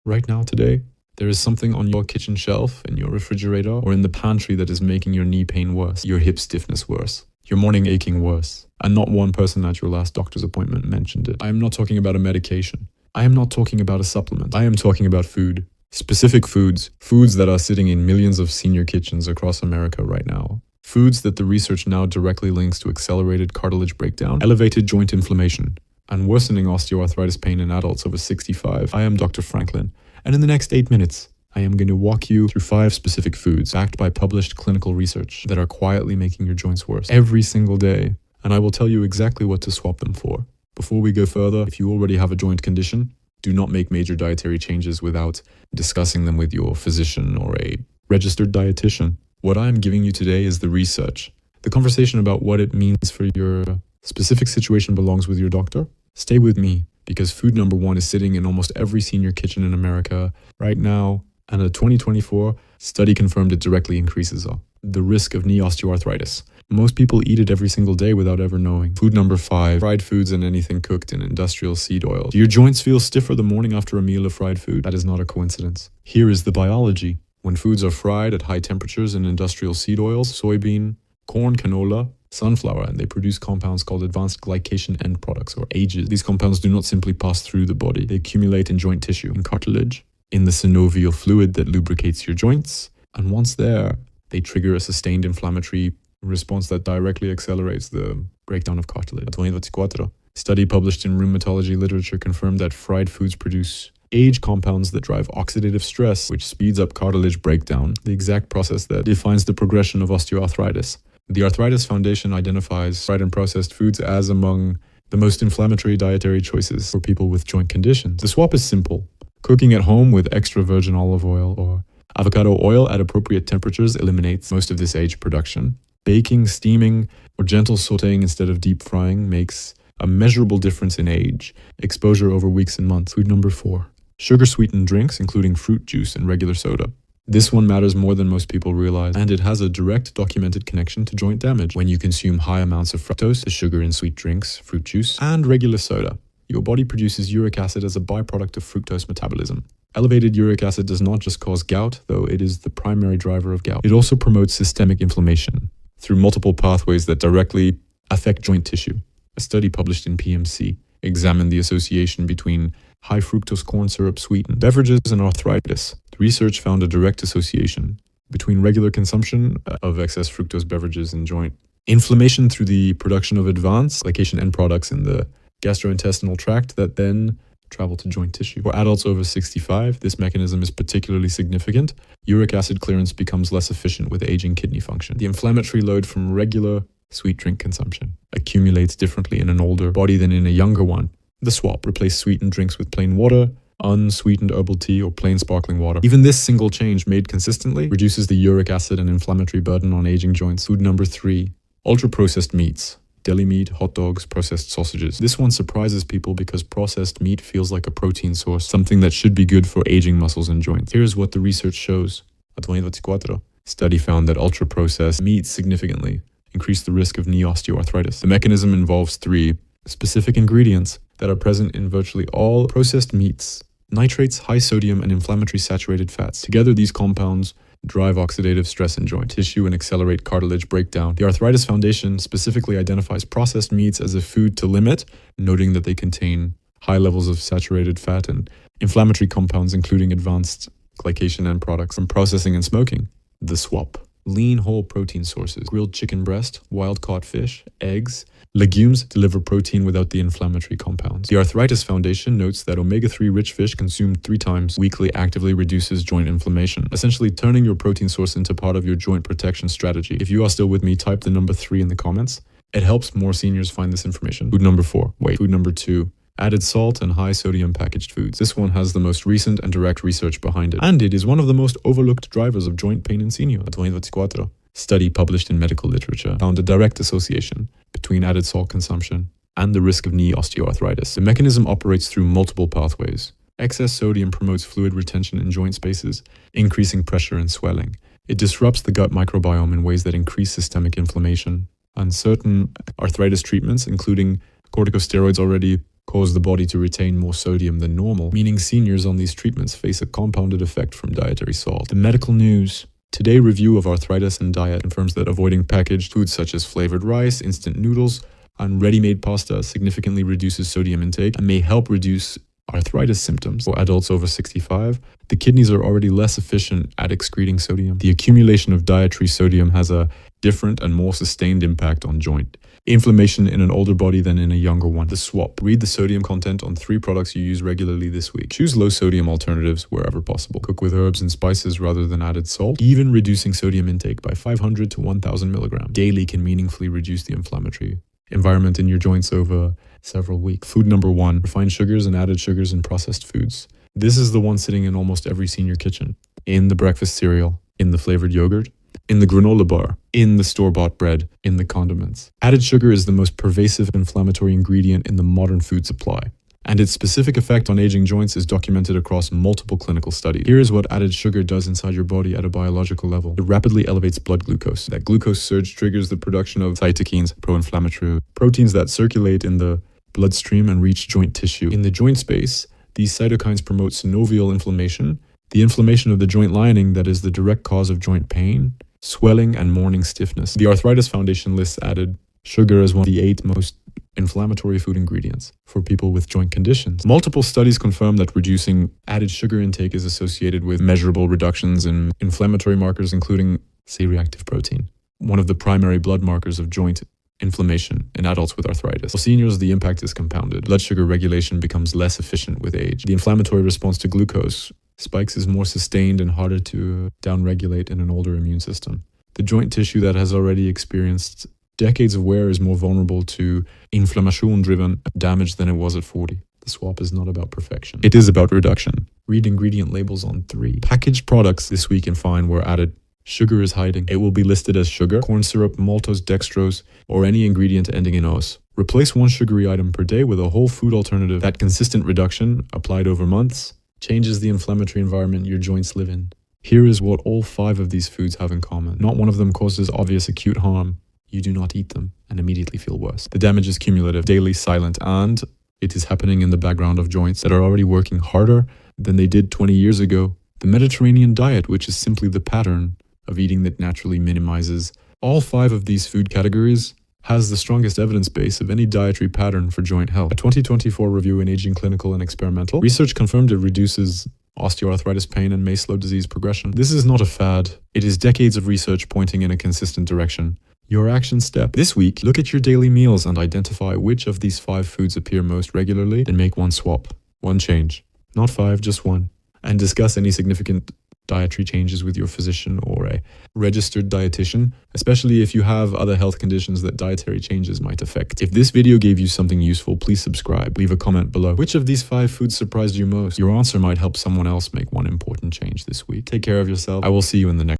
Right now, today, there is something on your kitchen shelf, in your refrigerator, or in the pantry that is making your knee pain worse, your hip stiffness worse, your morning aching worse. And not one person at your last doctor's appointment mentioned it. I am not talking about a medication. I am not talking about a supplement. I am talking about food. Specific foods. Foods that are sitting in millions of senior kitchens across America right now. Foods that the research now directly links to accelerated cartilage breakdown, elevated joint inflammation, and worsening osteoarthritis pain in adults over 65. I am Dr. Franklin, and in the next 8 minutes, I am going to walk you through 5 specific foods backed by published clinical research that are quietly making your joints worse every single day, and I will tell you exactly what to swap them for. Before we go further, if you already have a joint condition, do not make major dietary changes without discussing them with your physician or a registered dietitian. What I am giving you today is the research. The conversation about what it means for your specific situation belongs with your doctor. Stay with me, because food number 1 is sitting in almost every senior kitchen in America right now, and a 2024 study confirmed it directly increases the risk of knee osteoarthritis. Most people eat it every single day without ever knowing. Food number 5, fried foods and anything cooked in industrial seed oil. Do your joints feel stiffer the morning after a meal of fried food? That is not a coincidence. Here is the biology. When foods are fried at high temperatures in industrial seed oils, soybean, corn, canola, sunflower, and they produce compounds called advanced glycation end products, or AGEs. These compounds do not simply pass through the body. They accumulate in joint tissue, in cartilage, in the synovial fluid that lubricates your joints, and once there, they trigger a sustained inflammatory response that directly accelerates the breakdown of cartilage. 2024, study published in rheumatology literature confirmed that fried foods produce AGE compounds that drive oxidative stress, which speeds up cartilage breakdown, the exact process that defines the progression of osteoarthritis. The Arthritis Foundation identifies fried and processed foods as among the most inflammatory dietary choices for people with joint conditions. The swap is simple. Cooking at home with extra virgin olive oil or avocado oil at appropriate temperatures eliminates most of this AGE production. Baking, steaming, or gentle sautéing instead of deep frying makes a measurable difference in AGE exposure over weeks and months. Food number 4. Sugar-sweetened drinks, including fruit juice and regular soda. This one matters more than most people realize, and it has a direct documented connection to joint damage. When you consume high amounts of fructose, the sugar in sweet drinks, fruit juice, and regular soda, your body produces uric acid as a byproduct of fructose metabolism. Elevated uric acid does not just cause gout, though it is the primary driver of gout. It also promotes systemic inflammation through multiple pathways that directly affect joint tissue. A study published in PMC examined the association between high fructose corn syrup sweetened beverages and arthritis. The research found a direct association between regular consumption of excess fructose beverages and joint inflammation through the production of advanced glycation end products in the gastrointestinal tract that then travel to joint tissue. For adults over 65, this mechanism is particularly significant. Uric acid clearance becomes less efficient with aging kidney function. The inflammatory load from regular sweet drink consumption accumulates differently in an older body than in a younger one. The swap: replace sweetened drinks with plain water, unsweetened herbal tea, or plain sparkling water. Even this single change made consistently reduces the uric acid and inflammatory burden on aging joints. Food number 3, ultra-processed meats. Deli meat, hot dogs, processed sausages. This one surprises people because processed meat feels like a protein source, something that should be good for aging muscles and joints. Here's what the research shows. A 2024 study found that ultra-processed meats significantly increase the risk of knee osteoarthritis. The mechanism involves 3 specific ingredients that are present in virtually all processed meats: nitrates, high sodium, and inflammatory saturated fats. Together, these compounds drive oxidative stress in joint tissue and accelerate cartilage breakdown. The Arthritis Foundation specifically identifies processed meats as a food to limit, noting that they contain high levels of saturated fat and inflammatory compounds, including advanced glycation end products from processing and smoking. The swap: lean whole protein sources. Grilled chicken breast, wild-caught fish, eggs, legumes deliver protein without the inflammatory compounds. The Arthritis Foundation notes that omega-3 rich fish consumed 3 times weekly actively reduces joint inflammation, essentially turning your protein source into part of your joint protection strategy. If you are still with me, type the number 3 in the comments. It helps more seniors find this information. Food number 4. Food number 2. Added salt and high sodium packaged foods. This one has the most recent and direct research behind it, and it is one of the most overlooked drivers of joint pain in seniors. A 2024 study published in medical literature found a direct association between added salt consumption and the risk of knee osteoarthritis. The mechanism operates through multiple pathways. Excess sodium promotes fluid retention in joint spaces, increasing pressure and swelling. It disrupts the gut microbiome in ways that increase systemic inflammation. And certain arthritis treatments, including corticosteroids already cause the body to retain more sodium than normal, meaning seniors on these treatments face a compounded effect from dietary salt. The medical news. Today's review of arthritis and diet confirms that avoiding packaged foods such as flavored rice, instant noodles, and ready-made pasta significantly reduces sodium intake and may help reduce arthritis symptoms. For adults over 65, the kidneys are already less efficient at excreting sodium. The accumulation of dietary sodium has a different and more sustained impact on joint inflammation in an older body than in a younger one. The swap. Read the sodium content on 3 products you use regularly this week. Choose low sodium alternatives wherever possible. Cook with herbs and spices rather than added salt. Even reducing sodium intake by 500 to 1000 milligrams daily can meaningfully reduce the inflammatory environment in your joints over several weeks. Food number 1, refined sugars and added sugars in processed foods. This is the one sitting in almost every senior kitchen. In the breakfast cereal, in the flavored yogurt, in the granola bar, in the store-bought bread, in the condiments. Added sugar is the most pervasive inflammatory ingredient in the modern food supply, and its specific effect on aging joints is documented across multiple clinical studies. Here is what added sugar does inside your body at a biological level. It rapidly elevates blood glucose. That glucose surge triggers the production of cytokines, pro-inflammatory proteins that circulate in the bloodstream and reach joint tissue. In the joint space, these cytokines promote synovial inflammation, the inflammation of the joint lining that is the direct cause of joint pain, swelling, and morning stiffness. The Arthritis Foundation lists added sugar as one of the 8 most inflammatory food ingredients for people with joint conditions. Multiple studies confirm that reducing added sugar intake is associated with measurable reductions in inflammatory markers, including C-reactive protein, one of the primary blood markers of joint inflammation in adults with arthritis. For seniors, the impact is compounded. Blood sugar regulation becomes less efficient with age. The inflammatory response to glucose spikes is more sustained and harder to downregulate in an older immune system. The joint tissue that has already experienced decades of wear is more vulnerable to inflammation-driven damage than it was at 40. The swap is not about perfection. It is about reduction. Read ingredient labels on 3. Packaged products this week and find where added sugar is hiding. It will be listed as sugar, corn syrup, maltose, dextrose, or any ingredient ending in os. Replace one sugary item per day with a whole food alternative. That consistent reduction, applied over months, changes the inflammatory environment your joints live in. Here is what all 5 of these foods have in common. Not one of them causes obvious acute harm. You do not eat them and immediately feel worse. The damage is cumulative, daily, silent, and it is happening in the background of joints that are already working harder than they did 20 years ago. The Mediterranean diet, which is simply the pattern of eating that naturally minimizes all 5 of these food categories, has the strongest evidence base of any dietary pattern for joint health. A 2024 review in Aging Clinical and Experimental research confirmed it reduces osteoarthritis pain and may slow disease progression. This is not a fad. It is decades of research pointing in a consistent direction. Your action step. This week, look at your daily meals and identify which of these 5 foods appear most regularly, then make one swap. One change. Not 5, just 1. And discuss any significant dietary changes with your physician or a registered dietitian, especially if you have other health conditions that dietary changes might affect. If this video gave you something useful, please subscribe. Leave a comment below. Which of these 5 foods surprised you most? Your answer might help someone else make one important change this week. Take care of yourself. I will see you in the next